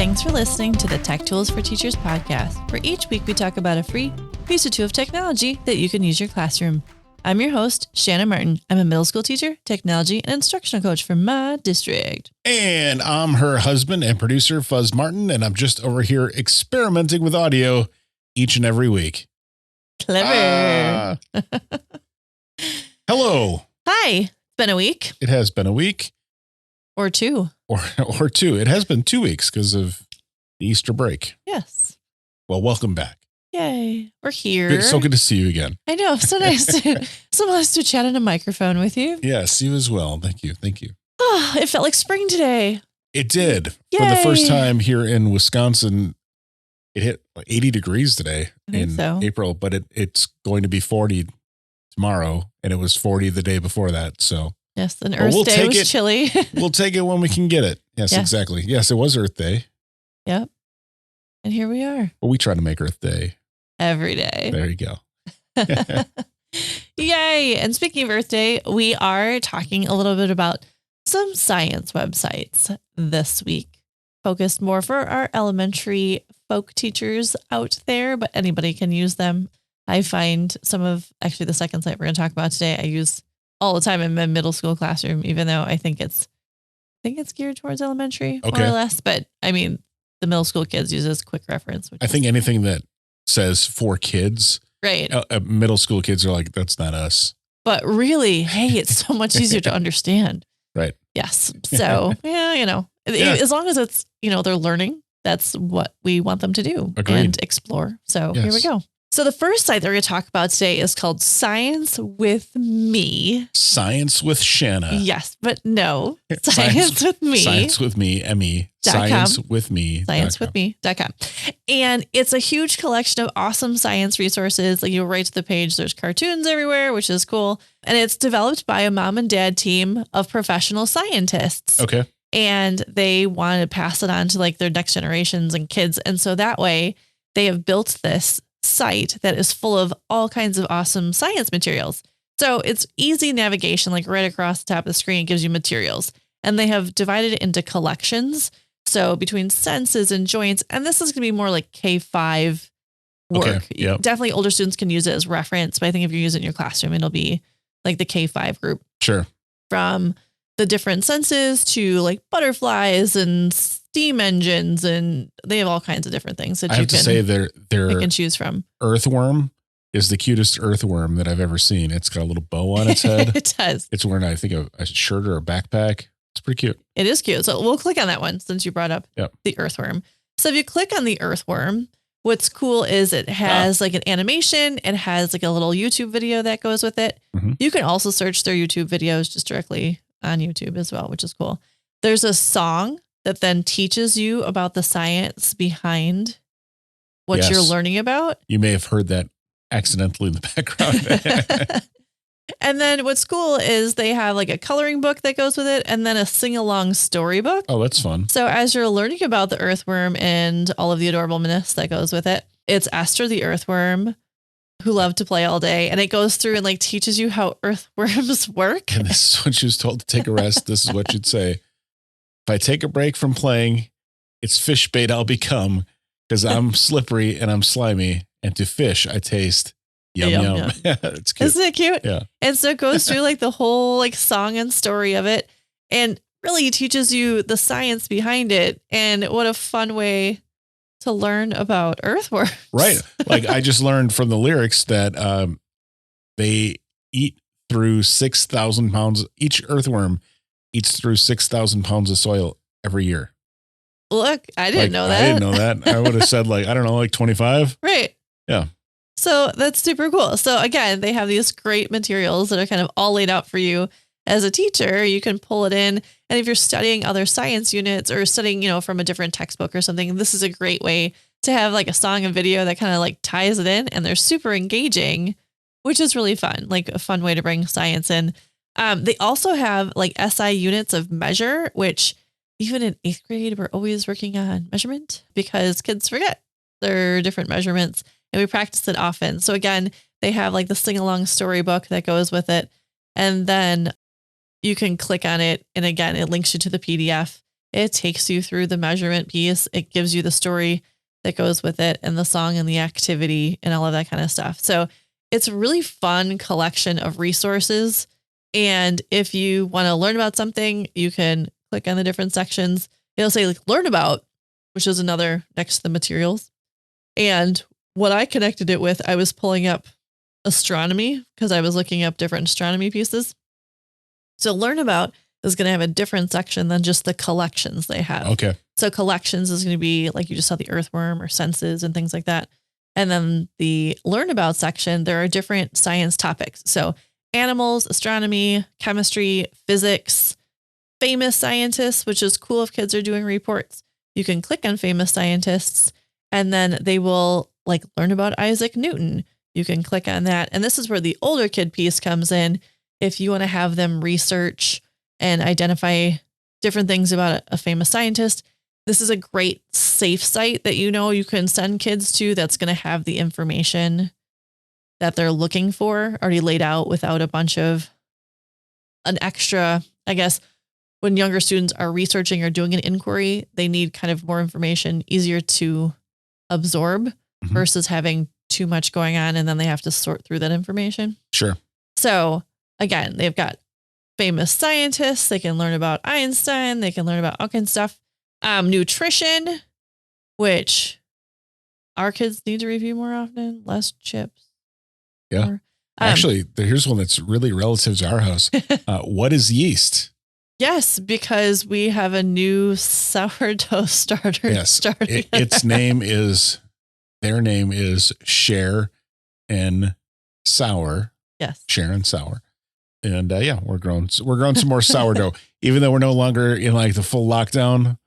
Thanks for listening to the Tech Tools for Teachers podcast, where each week we talk about a free piece or two of technology that you can use in your classroom. I'm your host, Shannon Martin. I'm a middle school teacher, technology, and instructional coach for my district. And I'm her husband and producer, Fuzz Martin, and I'm just over here experimenting with audio each and every week. Clever. Hello. Hi. It's been a week. It has been a week. Or two. Or two. It has been 2 weeks because of the Easter break. Yes. Well, welcome back. Yay. We're here. It's so good to see you again. I know. So nice to chat on a microphone with you. Yes, you as well. Thank you. Thank you. Oh, it felt like spring today. It did. Yay. For the first time here in Wisconsin, it hit 80 degrees today in April, but it's going to be 40 tomorrow, and it was 40 the day before that. So yes, and Earth Day was chilly. We'll take it when we can get it. Yes, yeah. Exactly. Yes, it was Earth Day. Yep. And here we are. Well, we try to make Earth Day every day. There you go. Yay. And speaking of Earth Day, we are talking a little bit about some science websites this week, focused more for our elementary folk teachers out there, but anybody can use them. I find actually the second site we're going to talk about today, I use all the time in my middle school classroom, even though I think it's geared towards elementary more or less. But I mean, the middle school kids use this quick reference. I think anything that says for kids, right? Middle school kids are like, that's not us. But really, hey, it's so much easier to understand. Right. Yes. So yeah, as long as it's, they're learning, that's what we want them to do. Agreed. And explore. So Here we go. So the first site that we're going to talk about today is called Science with Me. Science with Shanna. Yes, but no. Science with Me. Science with Me, M-E. Science with Me. ScienceWithMe.com. And it's a huge collection of awesome science resources. Like you go right to the page, there's cartoons everywhere, which is cool. And it's developed by a mom and dad team of professional scientists. Okay. And they want to pass it on to like their next generations and kids. And so that way they have built this site that is full of all kinds of awesome science materials. So it's easy navigation, like right across the top of the screen, it gives you materials. And they have divided it into collections. So between senses and joints, and this is going to be more like K-5 work. Okay, yep. Definitely older students can use it as reference, but I think if you use it in your classroom, it'll be like the K-5 group. Sure. From the different senses to like butterflies and steam engines, and they have all kinds of different things that I have to say they can choose from. Earthworm is the cutest earthworm that I've ever seen. It's got a little bow on its head. It does. It's wearing, I think, a shirt or a backpack. It's pretty cute. It is cute. So we'll click on that one since you brought up the earthworm. So if you click on the earthworm, what's cool is it has like an animation. It has like a little YouTube video that goes with it. Mm-hmm. You can also search their YouTube videos just directly on YouTube as well, which is cool. There's a song that then teaches you about the science behind what you're learning about. You may have heard that accidentally in the background. And then what's cool is they have like a coloring book that goes with it and then a sing-along storybook. Oh, that's fun. So as you're learning about the earthworm and all of the adorableness that goes with it, it's Esther the earthworm who loved to play all day. And it goes through and like teaches you how earthworms work. And this is when she was told to take a rest. This is what you'd say. If I take a break from playing, it's fish bait I'll become because I'm slippery and I'm slimy. And to fish, I taste yum, yum. It's cute. Isn't it cute? Yeah. And so it goes through like the whole like song and story of it. And really teaches you the science behind it. And what a fun way to learn about earthworms. Right. Like I just learned from the lyrics that they eat through 6,000 pounds. Each earthworm eats through 6,000 pounds of soil every year. Look, I didn't know that. I didn't know that. I would have said like 25. Right. Yeah. So that's super cool. So again, they have these great materials that are kind of all laid out for you as a teacher. You can pull it in. And if you're studying other science units or studying, from a different textbook or something, this is a great way to have like a song and video that kind of like ties it in, and they're super engaging, which is really fun, like a fun way to bring science in. They also have like SI units of measure, which even in 8th grade, we're always working on measurement because kids forget their different measurements and we practice it often. So again, they have like the sing along storybook that goes with it. And then you can click on it. And again, it links you to the PDF It takes you through the measurement piece. It gives you the story that goes with it and the song and the activity and all of that kind of stuff. So it's a really fun collection of resources. And if you want to learn about something, you can click on the different sections. It'll say like learn about, which is another next to the materials. And what I connected it with, I was pulling up astronomy because I was looking up different astronomy pieces. So learn about is going to have a different section than just the collections they have. Okay. So collections is going to be like you just saw the earthworm or senses and things like that. And then the learn about section, there are different science topics. So animals, astronomy, chemistry, physics, famous scientists, which is cool if kids are doing reports. You can click on famous scientists and then they will like learn about Isaac Newton. You can click on that. And this is where the older kid piece comes in. If you want to have them research and identify different things about a famous scientist, this is a great safe site that you can send kids to that's going to have the information that they're looking for already laid out without a bunch of an extra, I guess, when younger students are researching or doing an inquiry, they need kind of more information, easier to absorb versus having too much going on and then they have to sort through that information. Sure. So again, they've got famous scientists. They can learn about Einstein. They can learn about all kinds of stuff. Nutrition, which our kids need to review more often, less chips. Yeah. Actually, here's one that's really relative to our house. What is yeast? Yes, because we have a new sourdough starter. Yes. Starting. Their name is Share and Sour. Yes. Share and Sour. And we're growing some more sourdough, even though we're no longer in like the full lockdown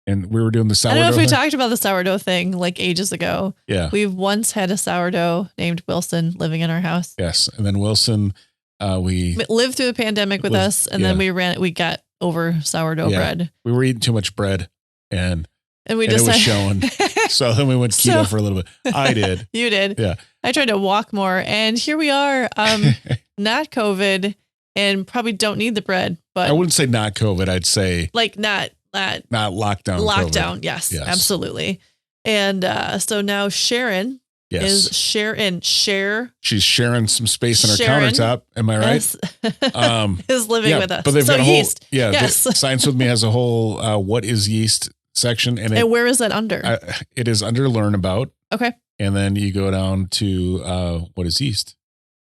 and we were doing the sourdough. I don't know if we thing. talked about the sourdough thing like ages ago. Yeah. We've once had a sourdough named Wilson living in our house. Yes. And then Wilson, we lived through the pandemic with us. And then we got over sourdough bread. We were eating too much bread and we it was showing. So then we went keto for a little bit. I did. You did. Yeah. I tried to walk more and here we are. Not COVID and probably don't need the bread, but I wouldn't say not COVID. I'd say like not lockdown. Lockdown. COVID. Yes, absolutely. And so now Sharon is share. She's sharing some space on her countertop. Am I right? Is living with us. But they've got a whole, yeast. Yes. Science with Me has a whole, what is yeast section. And where is that under? It is under Learn About. Okay. And then you go down to, what is yeast?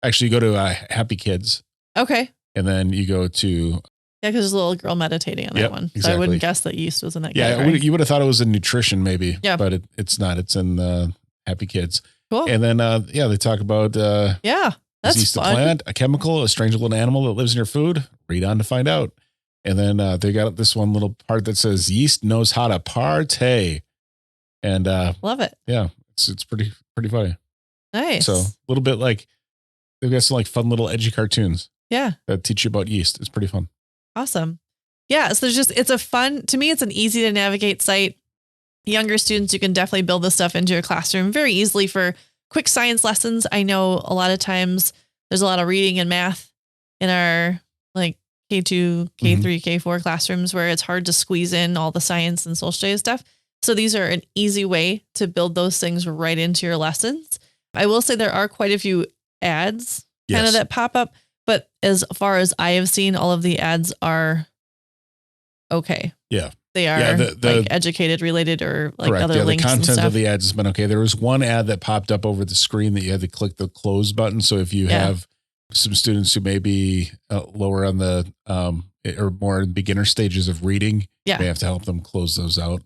Actually, you go to Happy Kids. Okay. And then you go to... Yeah, because there's a little girl meditating on that one. So exactly. I wouldn't guess that yeast was in that category. You would have thought it was in nutrition maybe. Yeah. But it's not. It's in Happy Kids. Cool. And then, they talk about... that's yeast fun. A plant, a chemical, a strange little animal that lives in your food. Read on to find out. And then they got this one little part that says yeast knows how to partay. And love it. Yeah, it's pretty funny. Nice. So a little bit like they've got some like fun little edgy cartoons. Yeah. That teach you about yeast. It's pretty fun. Awesome. Yeah. So to me, it's an easy to navigate site. Younger students, you can definitely build this stuff into your classroom very easily for quick science lessons. I know a lot of times there's a lot of reading and math in our like K2, K3, K4 classrooms where it's hard to squeeze in all the science and social studies stuff. So these are an easy way to build those things right into your lessons. I will say there are quite a few ads kind of that pop up, but as far as I have seen, all of the ads are okay. Yeah. They are like educated related or like correct. other links the content and stuff. of the ads has been okay. There was one ad that popped up over the screen that you had to click the close button. So if you have some students who may be lower on the or more in beginner stages of reading, you may have to help them close those out.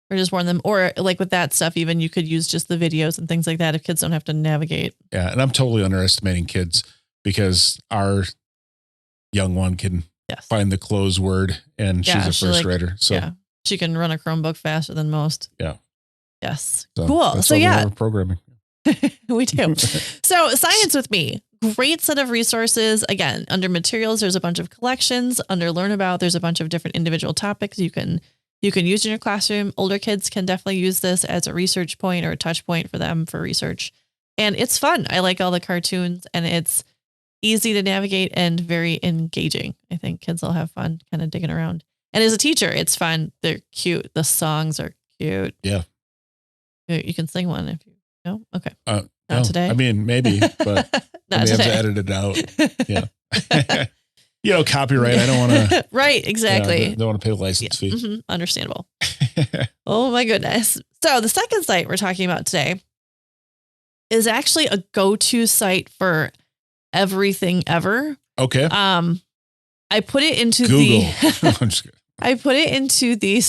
Or just warn them. Or like with that stuff, even you could use just the videos and things like that if kids don't have to navigate. Yeah. And I'm totally underestimating kids because our young one can find the close word and she's a first grader. So she can run a Chromebook faster than most. Yeah. Yes. So cool. So programming. We do. So Science with Me, great set of resources. Again, under materials, there's a bunch of collections. Under Learn About, there's a bunch of different individual topics you can use in your classroom. Older kids can definitely use this as a research point or a touch point for them for research. And it's fun. I like all the cartoons and it's easy to navigate and very engaging. I think kids will have fun kind of digging around. And as a teacher, it's fun. They're cute. The songs are cute. Yeah. You can sing one if you know. Okay. Not no, today. I mean, maybe, but not we have today. to edit it out. Yeah. Copyright. I don't want to. Right. Exactly. Don't want to pay the license fee. Mm-hmm, understandable. Oh my goodness. So the second site we're talking about today is actually a go-to site for everything ever. Okay. I put it into Google. I'm just kidding. I put it into the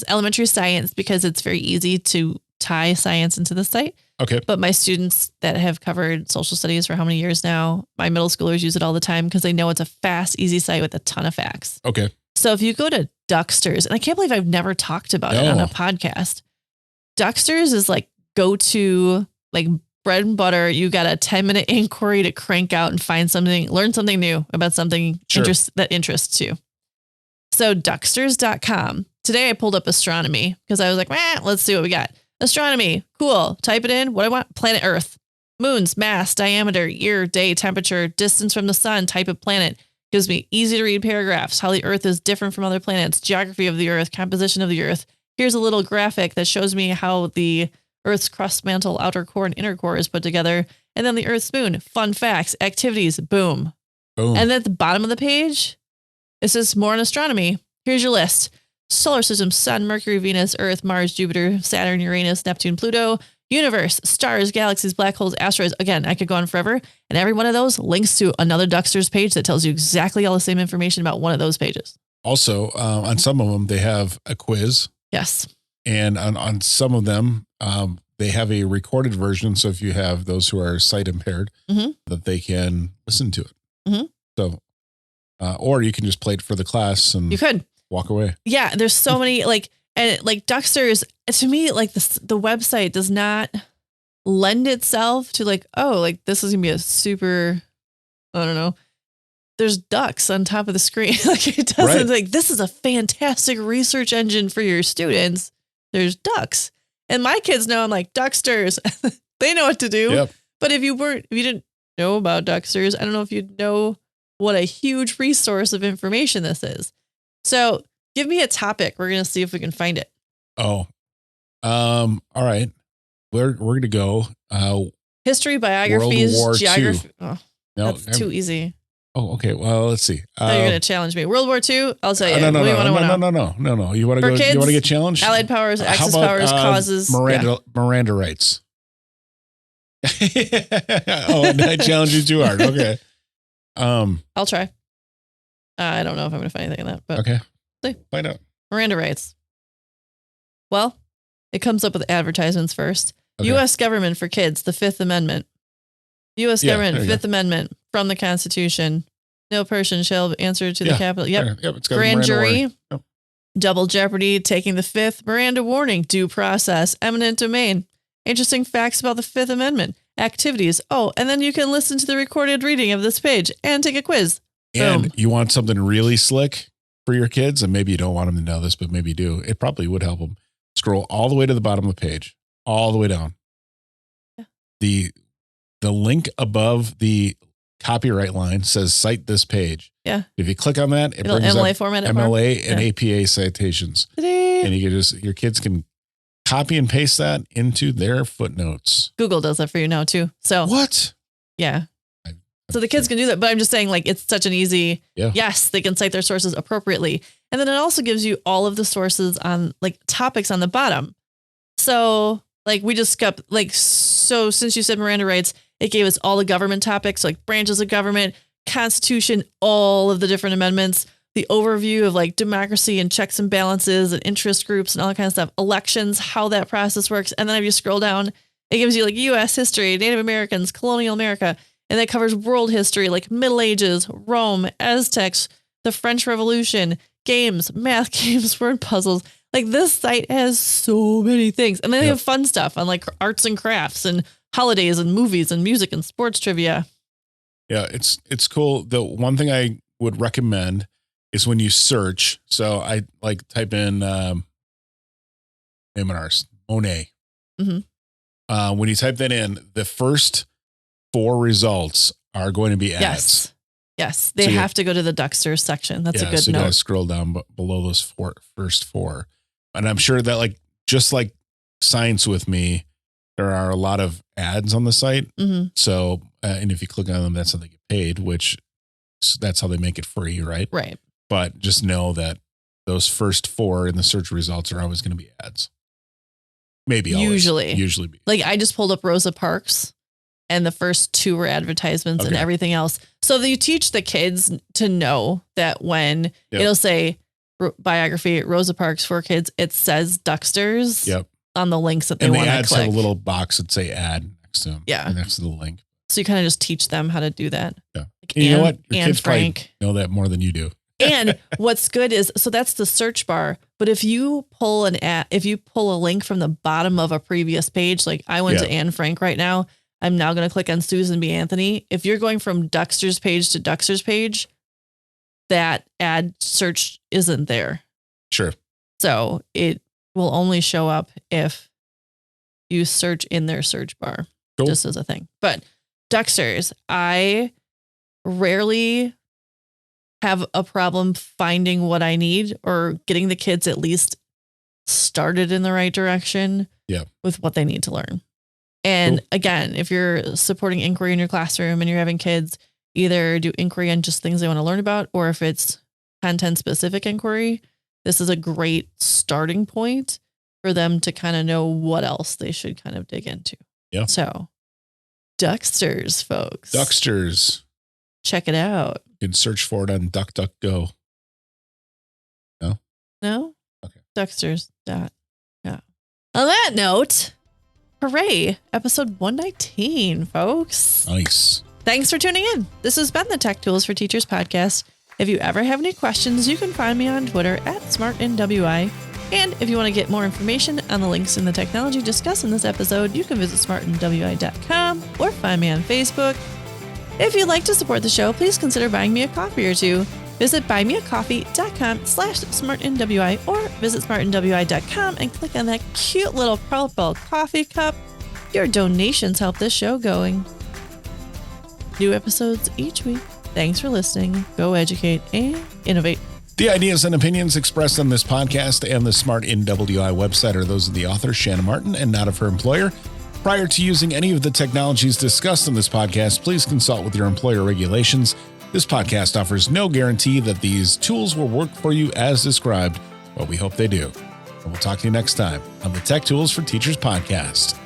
elementary science, because it's very easy to tie science into the site. Okay. But my students that have covered social studies for how many years now, my middle schoolers use it all the time because they know it's a fast, easy site with a ton of facts. Okay. So if you go to Ducksters, and I can't believe I've never talked about it on a podcast. Ducksters is like go-to, like bread and butter. You got a 10-minute inquiry to crank out and find something, learn something new about something that interests you. So ducksters.com. Today I pulled up astronomy because I was like, let's see what we got. Astronomy. Cool. Type it in. What I want. Planet Earth. Moons, mass, diameter, year, day, temperature, distance from the sun, type of planet. Gives me easy to read paragraphs. How the Earth is different from other planets. Geography of the Earth. Composition of the Earth. Here's a little graphic that shows me how the Earth's crust, mantle, outer core, and inner core is put together. And then the Earth's moon. Fun facts. Activities. Boom. Boom. And at the bottom of the page, it says more on astronomy. Here's your list. Solar system, sun, Mercury, Venus, Earth, Mars, Jupiter, Saturn, Uranus, Neptune, Pluto, universe, stars, galaxies, black holes, asteroids. Again, I could go on forever. And every one of those links to another Ducksters page that tells you exactly all the same information about one of those pages. Also, on some of them, they have a quiz. Yes. And on some of them, they have a recorded version. So if you have those who are sight impaired, that they can listen to it. Mm-hmm. So, or you can just play it for the class and you could walk away. Yeah. There's so many Ducksters, to me, like the website does not lend itself to this is gonna be a super, I don't know. There's ducks on top of the screen. It doesn't this is a fantastic research engine for your students. There's ducks. And my kids know I'm like Ducksters. They know what to do. Yep. But if you didn't know about Ducksters, I don't know if you'd know what a huge resource of information this is. So give me a topic. We're going to see if we can find it. Oh, all right. We're going to go, history, biographies, World War geography. II. Oh, no, that's too easy. Oh, okay. Well, let's see. You're going to challenge me. World War II. I'll tell you. No. You want to go? Kids, you want to get challenged? Allied powers, Axis powers, causes. Miranda rights. I challenge you too hard. Okay. I'll try. I don't know if I'm going to find anything in that, but okay. See. Find out. Miranda rights. Well, it comes up with advertisements first. Okay. U.S. government for kids, the Fifth Amendment. U.S. government, Fifth Amendment from the Constitution. No person shall answer to the Capitol. Yep. It's got Grand jury. Yep. Double jeopardy, taking the Fifth. Miranda warning, due process, eminent domain. Interesting facts about the Fifth Amendment. Activities. Oh, and then you can listen to the recorded reading of this page and take a quiz. And Boom. you want something really slick for your kids, and maybe you don't want them to know this, but maybe you do. It probably would help them. Scroll all the way to the bottom of the page, all the way down. Yeah. The link above the copyright line says cite this page. Yeah. If you click on that, it brings MLA up format MLA and APA citations. Ta-da. And you can your kids can copy and paste that into their footnotes. Google does that for you now too. So what? Yeah. So the kids can do that, but I'm just saying it's such an easy, yes, they can cite their sources appropriately. And then it also gives you all of the sources on topics on the bottom. So we just got so since you said Miranda rights, it gave us all the government topics, branches of government, Constitution, all of the different amendments, the overview of democracy and checks and balances and interest groups and all that kind of stuff, elections, how that process works. And then if you scroll down, it gives you U.S. history, Native Americans, colonial America. And that covers world history, Middle Ages, Rome, Aztecs, the French Revolution, games, math games, word puzzles. This site has so many things. And then they have fun stuff on arts and crafts and holidays and movies and music and sports trivia. Yeah, it's cool. The one thing I would recommend is when you search. So I type in Monet. Mm-hmm. When you type that in, the first 4 results are going to be ads. Yes. They So have to go to the Ducksters section. That's a good so you note. gotta scroll down below those first four. And I'm sure that just like Science with Me, there are a lot of ads on the site. Mm-hmm. So, and if you click on them, that's how they get paid, which that's how they make it free, right? Right. But just know that those first four in the search results are always going to be ads. Maybe Usually. Usually. Like I just pulled up Rosa Parks and the first two were advertisements and everything else. So that you teach the kids to know that when it'll say biography, Rosa Parks for kids, it says Ducksters on the links that they want to click. And the ads have a little box that say ad next to them. Yeah. Next to the link. So you kind of just teach them how to do that. Yeah. Like you know what? Your kids Frank know that more than you do. And what's good is, so that's the search bar. But if you pull a link from the bottom of a previous page, like I went to Anne Frank right now, I'm now going to click on Susan B. Anthony. If you're going from Duckster's page to Duckster's page, that ad search isn't there. Sure. So it will only show up if you search in their search bar, just as a thing. But Ducksters, I rarely have a problem finding what I need or getting the kids at least started in the right direction with what they need to learn. And again, if you're supporting inquiry in your classroom and you're having kids either do inquiry on just things they want to learn about, or if it's content specific inquiry, this is a great starting point for them to kind of know what else they should kind of dig into. Yeah. So Ducksters, folks. Ducksters. Check it out. You can search for it on DuckDuckGo. No? No? Okay. Ducksters. Yeah. On that note, hooray, episode 119, folks. Nice. Thanks for tuning in. This has been the Tech Tools for Teachers podcast. If you ever have any questions, you can find me on Twitter @SmartNWI. And if you want to get more information on the links in the technology discussed in this episode, you can visit smartandwi.com or find me on Facebook. If you'd like to support the show, please consider buying me a coffee or two. Visit buymeacoffee.com/smartandwi or visit smartandwi.com and click on that cute little purple coffee cup. Your donations help this show going. New episodes each week. Thanks for listening. Go educate and innovate. The ideas and opinions expressed on this podcast and the Smart NWI website are those of the author, Shannon Martin, and not of her employer. Prior to using any of the technologies discussed in this podcast, please consult with your employer regulations. This podcast offers no guarantee that these tools will work for you as described, but we hope they do. And we'll talk to you next time on the Tech Tools for Teachers podcast.